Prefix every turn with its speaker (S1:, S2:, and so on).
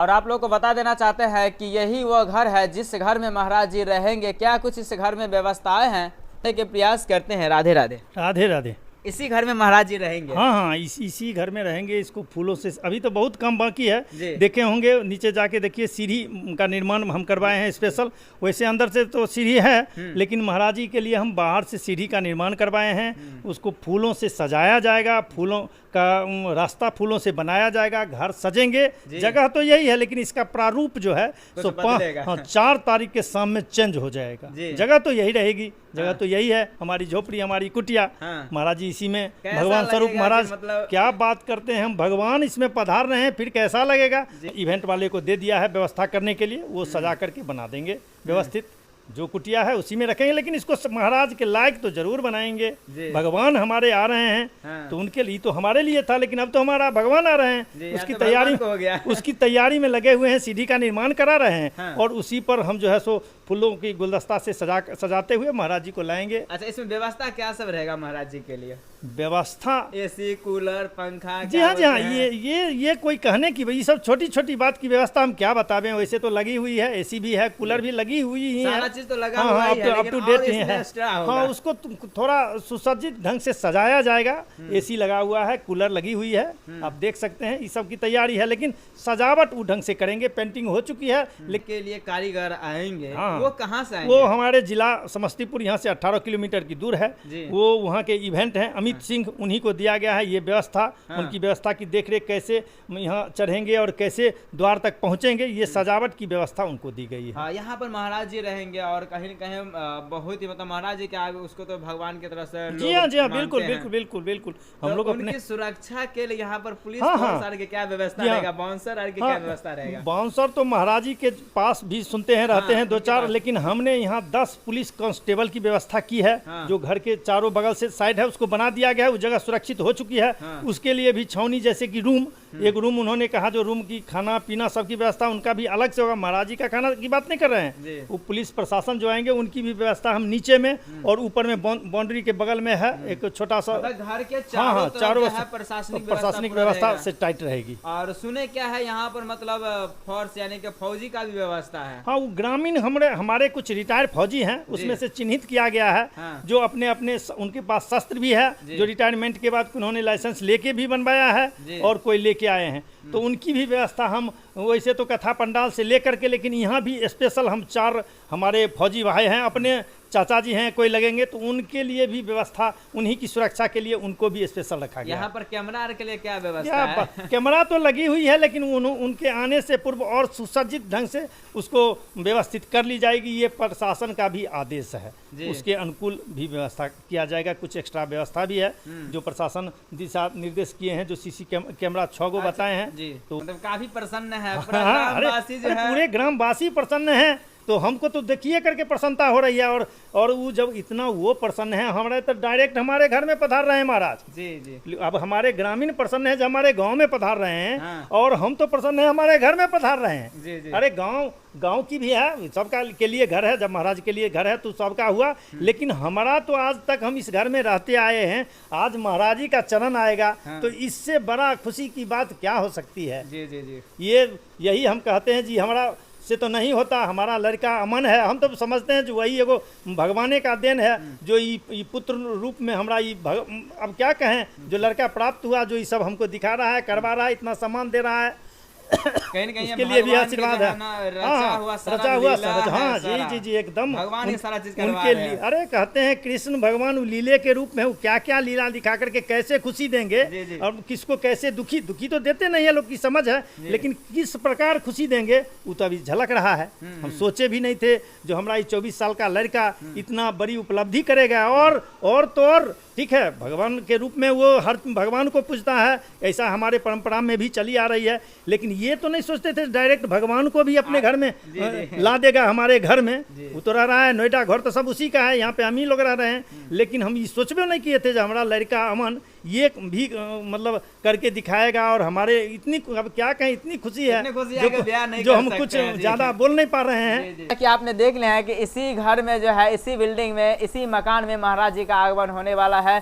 S1: और आप लोग को बता देना चाहते हैं कि यही वो घर है जिस घर में महाराज जी रहेंगे। क्या कुछ इस घर में व्यवस्थाएं हैं के प्रयास करते हैं। राधे राधे।
S2: राधे राधे।
S1: इसी घर में महाराज जी रहेंगे?
S2: हाँ, इसी घर में रहेंगे। इसको फूलों से अभी तो बहुत कम बाकी है, देखे होंगे नीचे जाके देखिए, सीढ़ी का निर्माण हम करवाए हैं स्पेशल। वैसे अंदर से तो सीढ़ी है, लेकिन महाराज जी के लिए हम बाहर से सीढ़ी का निर्माण करवाए हैं। उसको फूलों से सजाया जाएगा, फूलों का रास्ता फूलों से बनाया जाएगा, घर सजेंगे। जगह तो यही है, लेकिन इसका प्रारूप जो है सो 4 तारीख के शाम में चेंज हो जाएगा। जगह तो यही रहेगी, जगह तो यही है। हमारी झोपड़ी, हमारी कुटिया, महाराज जी इसी में भगवान स्वरूप। महाराज क्या बात करते हैं, हम भगवान इसमें पधार रहे हैं, फिर कैसा लगेगा। इवेंट वाले को दे दिया है व्यवस्था करने के लिए, वो सजा करके बना देंगे व्यवस्थित। जो कुटिया है उसी में रखेंगे, लेकिन इसको महाराज के लायक तो जरूर बनाएंगे। भगवान हमारे आ रहे हैं तो उनके लिए तो हमारे लिए था, लेकिन अब तो हमारा भगवान आ रहे हैं, उसकी तैयारी में लगे हुए हैं। सीढ़ी का निर्माण करा रहे हैं और उसी पर हम जो है सो फूलों की गुलदस्ता से सजाते हुए महाराज जी को लाएंगे।
S1: अच्छा, इसमें व्यवस्था क्या सब रहेगा महाराज जी के लिए?
S2: व्यवस्था
S1: एसी, कूलर, पंखा?
S2: जी हाँ, ये कोई कहने की भाई, सब छोटी छोटी बात की व्यवस्था हम क्या बतावें। वैसे तो लगी हुई है, एसी भी है, कूलर भी लगी हुई ही है,
S1: तो लगा हुआ ही है,
S2: अप टू डेट है। हाँ, उसको थोड़ा सुसज्जित ढंग से सजाया जाएगा। एसी लगा हुआ है, कूलर लगी हुई है, आप देख सकते हैं। इस सब की तैयारी है, लेकिन सजावट वो ढंग से करेंगे। पेंटिंग हो चुकी है,
S1: लेकिन लिए कारीगर आएंगे। वो कहाँ से आएंगे?
S2: वो हमारे जिला समस्तीपुर यहाँ से 18 किलोमीटर की दूर है। वो वहाँ के इवेंट हैं, अमित सिंह, उन्हीं को दिया गया है ये व्यवस्था। उनकी व्यवस्था की देखरेख, कैसे यहाँ चढ़ेंगे और कैसे द्वार तक पहुँचेंगे, ये सजावट की व्यवस्था उनको दी गई है।
S1: यहाँ पर महाराज जी रहेंगे और कहीं न कहीं बहुत ही मतलब महाराज जी क्या, उसको तो भगवान की तरफ से
S2: जी हाँ, बिल्कुल बिल्कुल बिल्कुल बिल्कुल। हम लोग
S1: अपनी सुरक्षा के लिए यहाँ पर पुलिस की क्या व्यवस्था रहेगा? बाउंसर की क्या व्यवस्था रहेगा?
S2: बाउंसर तो महाराज जी के पास भी सुनते हैं, रहते हैं 2-4, लेकिन हमने यहाँ 10 पुलिस कांस्टेबल की व्यवस्था की है। जो घर के चारों बगल से साइड है उसको बना दिया गया है, उस जगह सुरक्षित हो चुकी है। उसके लिए भी छावनी, जैसे कि रूम, एक रूम उन्होंने कहा जो रूम की खाना पीना सबकी व्यवस्था उनका भी अलग से होगा। महाराज जी का खाना की बात नहीं कर रहे हैं, वो पुलिस प्रशासन जो आएंगे उनकी भी व्यवस्था हम नीचे में और ऊपर में बाउंड्री के बगल में है एक छोटा सा
S1: घर के
S2: चारों
S1: प्रशासनिक
S2: व्यवस्था से टाइट रहेगी।
S1: और सुने क्या है यहाँ पर मतलब फोर्स यानी कि फौजी का भी व्यवस्था है?
S2: हाँ, वो ग्रामीण हमारे कुछ रिटायर्ड फौजी हैं, उसमें से चिन्हित किया गया है। जो अपने उनके पास शस्त्र भी है, जो रिटायरमेंट के बाद उन्होंने लाइसेंस लेके भी बनवाया है और कोई लेके आए हैं, तो उनकी भी व्यवस्था हम वैसे तो कथा पंडाल से लेकर के, लेकिन यहाँ भी स्पेशल हम 4 हमारे फौजी भाई हैं, अपने चाचा जी हैं कोई लगेंगे, तो उनके लिए भी व्यवस्था, उन्हीं की सुरक्षा के लिए उनको भी स्पेशल रखा गया।
S1: यहाँ पर कैमरा के लिए क्या व्यवस्था है?
S2: कैमरा तो लगी हुई है, लेकिन उनके आने से पूर्व और सुसज्जित ढंग से उसको व्यवस्थित कर ली जाएगी। ये प्रशासन का भी आदेश है, उसके अनुकूल भी व्यवस्था किया जाएगा। कुछ एक्स्ट्रा व्यवस्था भी है जो प्रशासन दिशा निर्देश किए हैं, जो सीसी कैमरा 6 गो बताए हैं।
S1: तो मतलब काफी प्रसन्न है
S2: पूरे ग्रामवासी प्रसन्न है। तो हमको तो देखिए करके प्रसन्नता हो रही है। और वो जब इतना वो प्रसन्न है, हमारे तो डायरेक्ट हमारे घर में पधार रहे हैं महाराज जी। अब हमारे ग्रामीण प्रसन्न है जो हमारे गांव में पधार रहे हैं, और हम तो प्रसन्न है हमारे घर में पधार रहे हैं। अरे गांव की भी है, सबका के लिए घर है। जब महाराज के लिए घर है तो सबका हुआ, लेकिन हमारा तो आज तक हम इस घर में रहते आए हैं, आज महाराज जी का चरण आएगा तो इससे बड़ा खुशी की बात क्या हो सकती है? यही हम कहते हैं जी, हमारा से तो नहीं होता। हमारा लड़का अमन है, हम तो समझते हैं जो वही एगो भगवाने का देन है, जो ये पुत्र रूप में हमरा अब क्या कहें, जो लड़का प्राप्त हुआ, जो ये सब हमको दिखा रहा है, करवा रहा है, इतना सम्मान दे रहा है,
S1: कहीं न कहीं
S2: उसके लिए भी आशीर्वाद है। रचा हुआ हाँ जी एकदम
S1: भगवान सारा चीज
S2: उनके लिए। अरे कहते हैं कृष्ण भगवान लीले के रूप में क्या क्या लीला दिखा करके कैसे खुशी देंगे और किसको कैसे दुखी तो देते नहीं है लोग की समझ है, लेकिन किस प्रकार खुशी देंगे वो तो अभी झलक रहा है। हम सोचे भी नहीं थे जो हमारा 24 साल का लड़का इतना बड़ी उपलब्धि करेगा। और तो और ठीक है, भगवान के रूप में वो हर भगवान को पूजता है, ऐसा हमारे परंपरा में भी चली आ रही है। लेकिन ये तो नहीं सोचते थे डायरेक्ट भगवान को भी अपने घर में ला देगा हमारे घर में। वो तो रह रहा है, नोएडा घर तो सब उसी का है, यहाँ पे हम ही लोग रह रहे हैं, लेकिन हम ये सोचबे नहीं किए थे जो हमारा लड़का अमन ये भी मतलब करके दिखाएगा। और हमारे इतनी, अब क्या कहें, इतनी खुशी है जो हम कुछ ज्यादा बोल नहीं पा रहे हैं।
S1: कि आपने देख लिया है कि इसी घर में जो है, इसी बिल्डिंग में, इसी मकान में महाराज जी का आगमन होने वाला है।